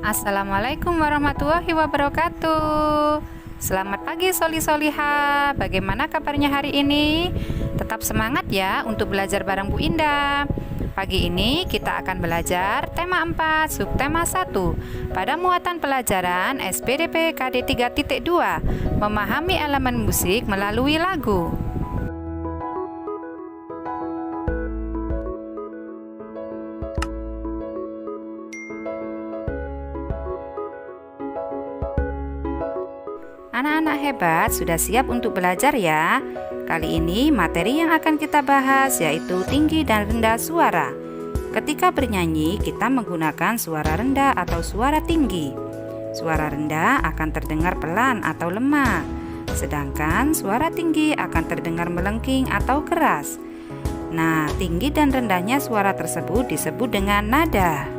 Assalamualaikum warahmatullahi wabarakatuh. Selamat pagi Soli-Soliha. Bagaimana kabarnya hari ini? Tetap semangat ya untuk belajar bareng Bu Indah. Pagi ini kita akan belajar tema 4 subtema 1 pada muatan pelajaran SPDP KD 3.2, memahami elemen musik melalui lagu. Anak-anak hebat sudah siap untuk belajar ya. Kali ini materi yang akan kita bahas yaitu tinggi dan rendah suara. Ketika bernyanyi kita menggunakan suara rendah atau suara tinggi. Suara rendah akan terdengar pelan atau lemah, sedangkan suara tinggi akan terdengar melengking atau keras. Nah, tinggi dan rendahnya suara tersebut disebut dengan nada.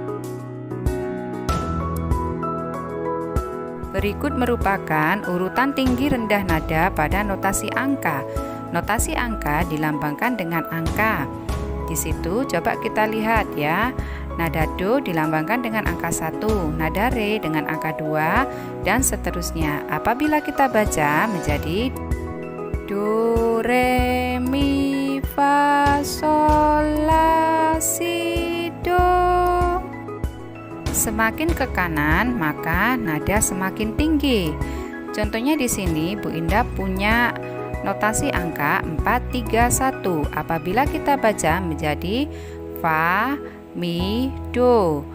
Berikut merupakan urutan tinggi rendah nada pada notasi angka. Notasi angka dilambangkan dengan angka. Di situ coba kita lihat ya. Nada do dilambangkan dengan angka 1, nada re dengan angka 2, dan seterusnya. Apabila kita baca menjadi do, re, mi, fa, sol, la, si, do. Semakin ke kanan, maka nada semakin tinggi. Contohnya di sini Bu Indah punya notasi angka 431. Apabila kita baca menjadi fa, mi, do.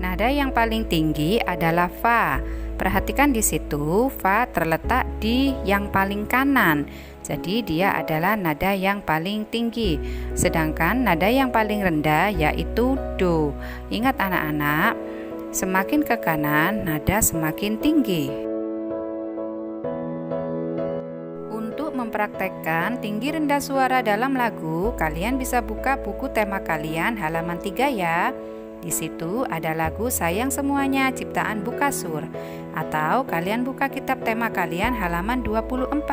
Nada yang paling tinggi adalah fa. Perhatikan di situ, fa terletak di yang paling kanan. Jadi dia adalah nada yang paling tinggi. Sedangkan nada yang paling rendah yaitu do. Ingat anak-anak, semakin ke kanan nada semakin tinggi. Untuk mempraktekkan tinggi rendah suara dalam lagu, kalian bisa buka buku tema kalian halaman 3 ya. Di situ ada lagu Sayang Semuanya ciptaan Bu Kasur. Atau kalian buka kitab tema kalian halaman 24.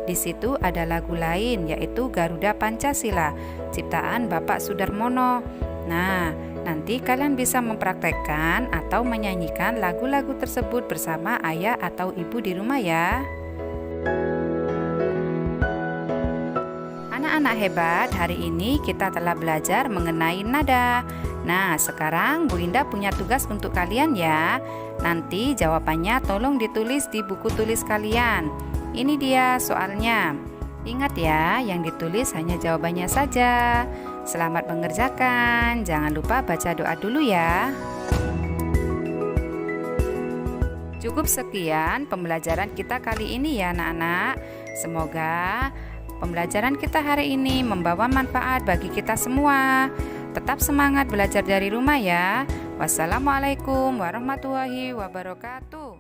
Di situ ada lagu lain yaitu Garuda Pancasila ciptaan Bapak Sudarmono. Nah, nanti kalian bisa mempraktekkan atau menyanyikan lagu-lagu tersebut bersama ayah atau ibu di rumah ya. Anak-anak hebat, hari ini kita telah belajar mengenai nada. Nah, sekarang Bu Indah punya tugas untuk kalian ya. Nanti jawabannya tolong ditulis di buku tulis kalian. Ini dia soalnya. Ingat ya, yang ditulis hanya jawabannya saja. Selamat mengerjakan. Jangan lupa baca doa dulu ya. Cukup sekian pembelajaran kita kali ini ya anak-anak. Semoga pembelajaran kita hari ini membawa manfaat bagi kita semua. Tetap semangat belajar dari rumah ya. Wassalamualaikum warahmatullahi wabarakatuh.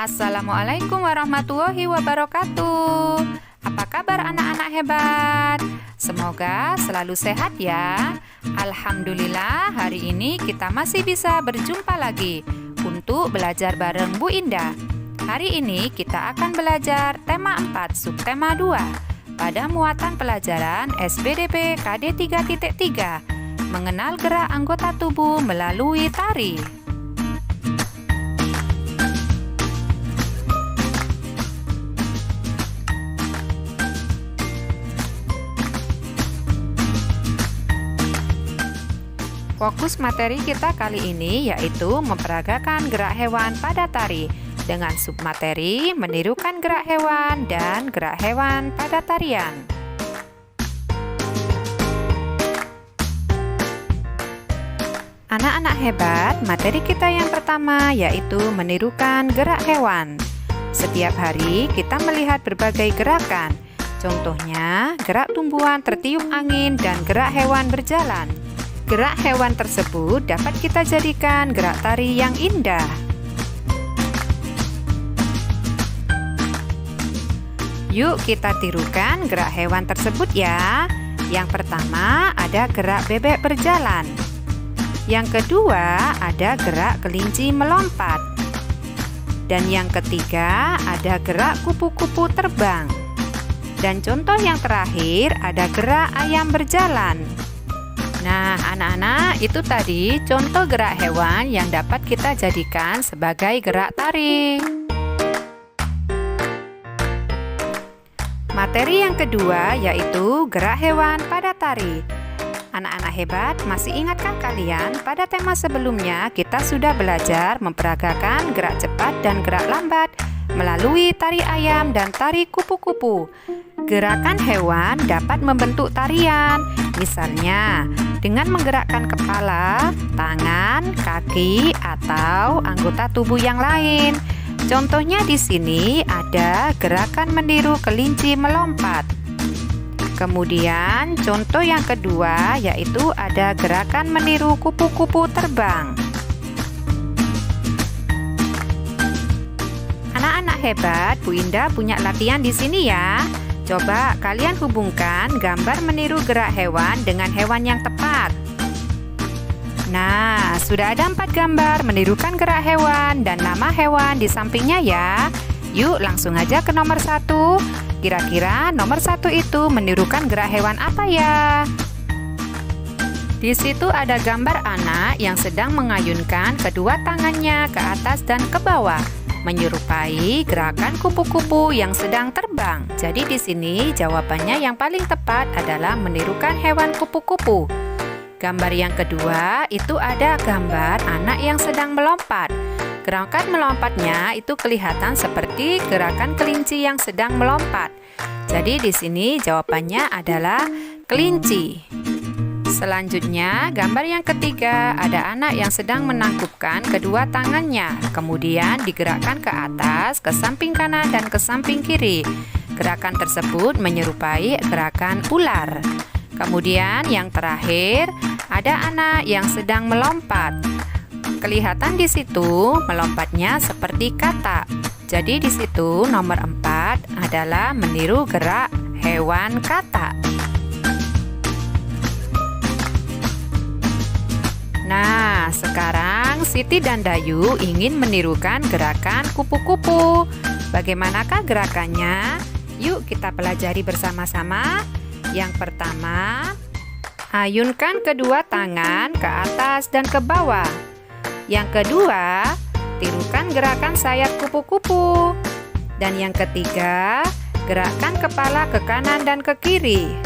Assalamualaikum warahmatullahi wabarakatuh. Apa kabar anak-anak hebat? Semoga selalu sehat ya. Alhamdulillah hari ini kita masih bisa berjumpa lagi untuk belajar bareng Bu Indah. Hari ini kita akan belajar tema 4 subtema 2 pada muatan pelajaran SPDP KD 3.3, mengenal gerak anggota tubuh melalui tari. Fokus materi kita kali ini yaitu memperagakan gerak hewan pada tari dengan submateri menirukan gerak hewan dan gerak hewan pada tarian. Anak-anak hebat, materi kita yang pertama yaitu menirukan gerak hewan. Setiap hari kita melihat berbagai gerakan. Contohnya, gerak tumbuhan tertiup angin dan gerak hewan berjalan. Gerak hewan tersebut dapat kita jadikan gerak tari yang indah. Yuk kita tirukan gerak hewan tersebut ya. Yang pertama ada gerak bebek berjalan. Yang kedua ada gerak kelinci melompat. Dan yang ketiga ada gerak kupu-kupu terbang. Dan contoh yang terakhir ada gerak ayam berjalan. Nah, anak-anak, itu tadi contoh gerak hewan yang dapat kita jadikan sebagai gerak tari. Materi yang kedua yaitu gerak hewan pada tari. Anak-anak hebat, masih ingatkah kalian pada tema sebelumnya kita sudah belajar memperagakan gerak cepat dan gerak lambat melalui tari ayam dan tari kupu-kupu. Gerakan hewan dapat membentuk tarian, misalnya dengan menggerakkan kepala, tangan, kaki, atau anggota tubuh yang lain. Contohnya di sini ada gerakan meniru kelinci melompat. Kemudian contoh yang kedua yaitu ada gerakan meniru kupu-kupu terbang. Anak-anak hebat, Bu Indah punya latihan di sini ya. Coba kalian hubungkan gambar meniru gerak hewan dengan hewan yang tepat. Nah, sudah ada 4 gambar menirukan gerak hewan dan nama hewan di sampingnya ya. Yuk langsung aja ke nomor 1. Kira-kira nomor 1 itu menirukan gerak hewan apa ya? Di situ ada gambar anak yang sedang mengayunkan kedua tangannya ke atas dan ke bawah, menyerupai gerakan kupu-kupu yang sedang terbang. Jadi di sini jawabannya yang paling tepat adalah menirukan hewan kupu-kupu. Gambar yang kedua itu ada gambar anak yang sedang melompat. Gerakan melompatnya itu kelihatan seperti gerakan kelinci yang sedang melompat. Jadi di sini jawabannya adalah kelinci. Selanjutnya, gambar yang ketiga ada anak yang sedang menangkupkan kedua tangannya, kemudian digerakkan ke atas, ke samping kanan dan ke samping kiri. Gerakan tersebut menyerupai gerakan ular. Kemudian yang terakhir, ada anak yang sedang melompat. Kelihatan di situ melompatnya seperti katak. Jadi di situ nomor 4 adalah meniru gerak hewan katak. Nah, sekarang Siti dan Dayu ingin menirukan gerakan kupu-kupu. Bagaimanakah gerakannya? Yuk kita pelajari bersama-sama. Yang pertama, ayunkan kedua tangan ke atas dan ke bawah. Yang kedua, tirukan gerakan sayap kupu-kupu. Dan yang ketiga, gerakkan kepala ke kanan dan ke kiri.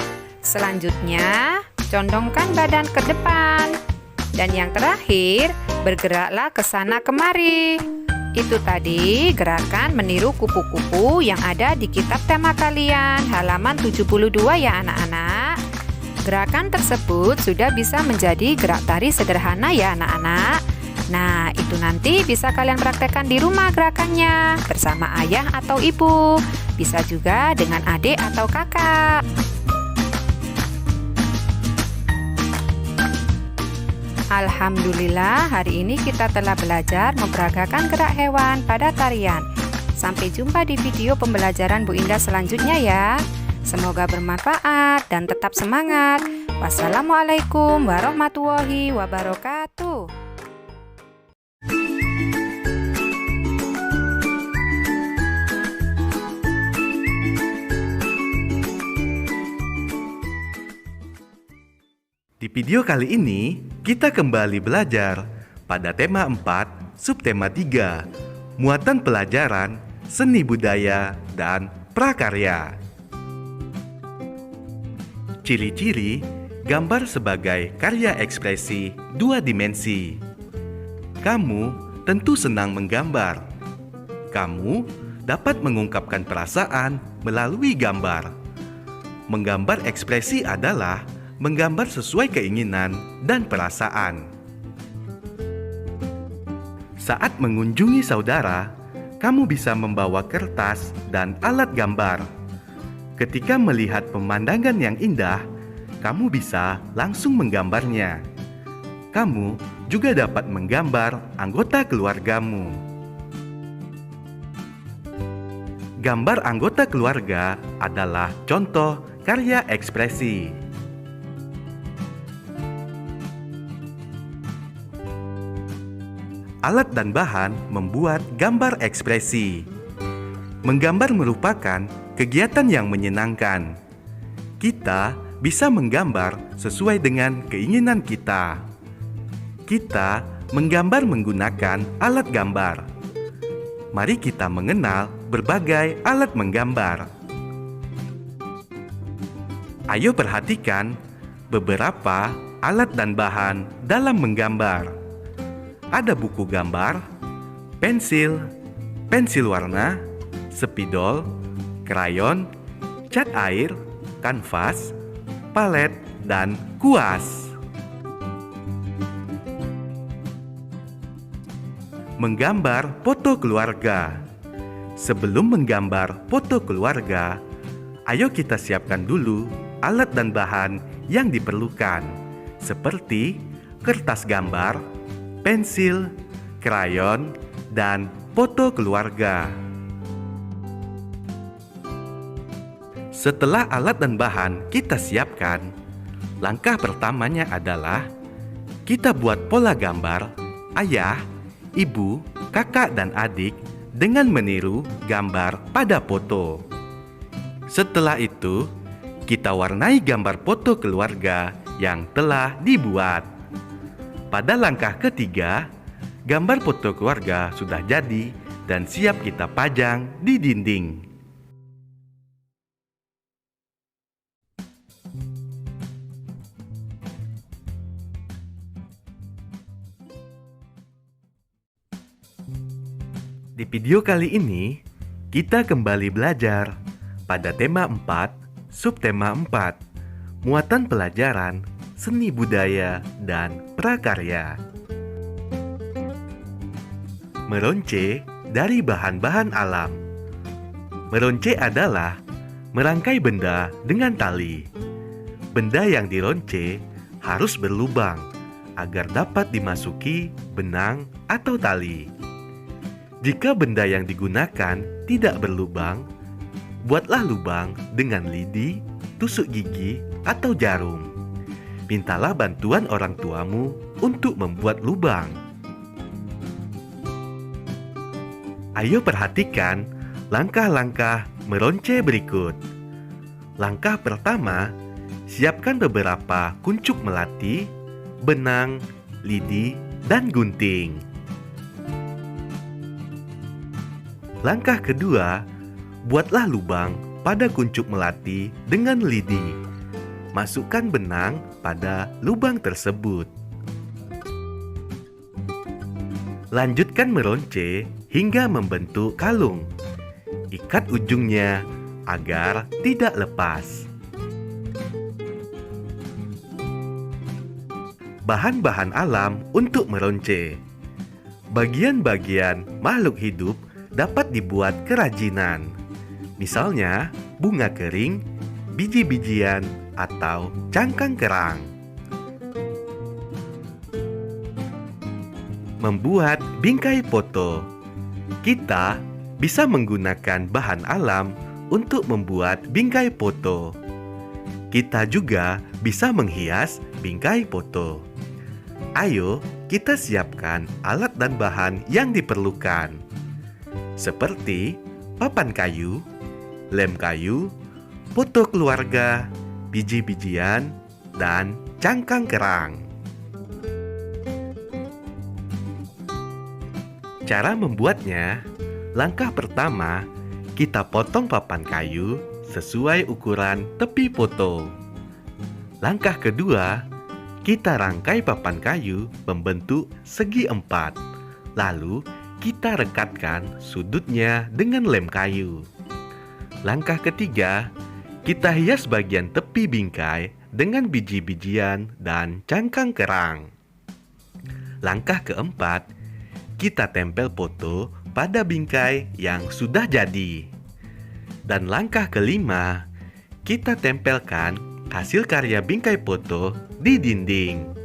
Selanjutnya, condongkan badan ke depan. Dan yang terakhir, bergeraklah ke sana kemari. Itu tadi gerakan meniru kupu-kupu yang ada di kitab tema kalian, halaman 72 ya anak-anak. Gerakan tersebut sudah bisa menjadi gerak tari sederhana ya anak-anak. Nah, itu nanti bisa kalian praktekkan di rumah gerakannya bersama ayah atau ibu. Bisa juga dengan adik atau kakak. Alhamdulillah, hari ini kita telah belajar memperagakan gerak hewan pada tarian. Sampai jumpa di video pembelajaran Bu Indah selanjutnya ya. Semoga bermanfaat dan tetap semangat. Wassalamualaikum warahmatullahi wabarakatuh. Di video kali ini, kita kembali belajar pada tema 4, subtema 3, muatan pelajaran, seni budaya, dan prakarya. Ciri-ciri gambar sebagai karya ekspresi 2 dimensi. Kamu tentu senang menggambar. Kamu dapat mengungkapkan perasaan melalui gambar. Menggambar ekspresi adalah menggambar sesuai keinginan dan perasaan. Saat mengunjungi saudara, kamu bisa membawa kertas dan alat gambar. Ketika melihat pemandangan yang indah, kamu bisa langsung menggambarnya. Kamu juga dapat menggambar anggota keluargamu. Gambar anggota keluarga adalah contoh karya ekspresi. alat dan bahan membuat gambar ekspresi. Menggambar merupakan kegiatan yang menyenangkan. Kita bisa menggambar sesuai dengan keinginan kita. Kita menggambar menggunakan alat gambar. Mari kita mengenal berbagai alat menggambar. Ayo perhatikan beberapa alat dan bahan dalam menggambar. Ada buku gambar, pensil, pensil warna, spidol, krayon, cat air, kanvas, palet, dan kuas. Menggambar foto keluarga. Sebelum menggambar foto keluarga, ayo kita siapkan dulu alat dan bahan yang diperlukan, seperti kertas gambar, pensil, krayon, dan foto keluarga. Setelah alat dan bahan kita siapkan, langkah pertamanya adalah kita buat pola gambar ayah, ibu, kakak, dan adik dengan meniru gambar pada foto. Setelah itu, kita warnai gambar foto keluarga yang telah dibuat. Pada langkah ketiga, gambar foto keluarga sudah jadi dan siap kita pajang di dinding. Di video kali ini, kita kembali belajar pada tema 4, subtema 4, muatan pelajaran, seni budaya, dan prakarya. Meronce dari bahan-bahan alam. Meronce adalah merangkai benda dengan tali. Benda yang dironce harus berlubang agar dapat dimasuki benang atau tali. Jika benda yang digunakan tidak berlubang, buatlah lubang dengan lidi, tusuk gigi, atau jarum. Mintalah bantuan orang tuamu untuk membuat lubang. Ayo perhatikan langkah-langkah meronce berikut. Langkah pertama, siapkan beberapa kuncup melati, benang, lidi, dan gunting. Langkah kedua, buatlah lubang pada kuncup melati dengan lidi. Masukkan benang pada lubang tersebut. Lanjutkan meronce hingga membentuk kalung. Ikat ujungnya agar tidak lepas. Bahan-bahan alam untuk meronce. Bagian-bagian makhluk hidup dapat dibuat kerajinan. Misalnya, bunga kering, biji-bijian, atau cangkang kerang. Membuat bingkai foto. Kita bisa menggunakan bahan alam untuk membuat bingkai foto. Kita juga bisa menghias bingkai foto. Ayo kita siapkan alat dan bahan yang diperlukan, seperti papan kayu, lem kayu, foto keluarga, biji-bijian, dan cangkang kerang. Cara membuatnya, langkah pertama, kita potong papan kayu sesuai ukuran tepi foto. Langkah kedua, kita rangkai papan kayu membentuk segi 4. Lalu, kita rekatkan sudutnya dengan lem kayu. Langkah ketiga, kita hias bagian tepi bingkai dengan biji-bijian dan cangkang kerang. Langkah keempat, kita tempel foto pada bingkai yang sudah jadi. Dan langkah kelima, kita tempelkan hasil karya bingkai foto di dinding.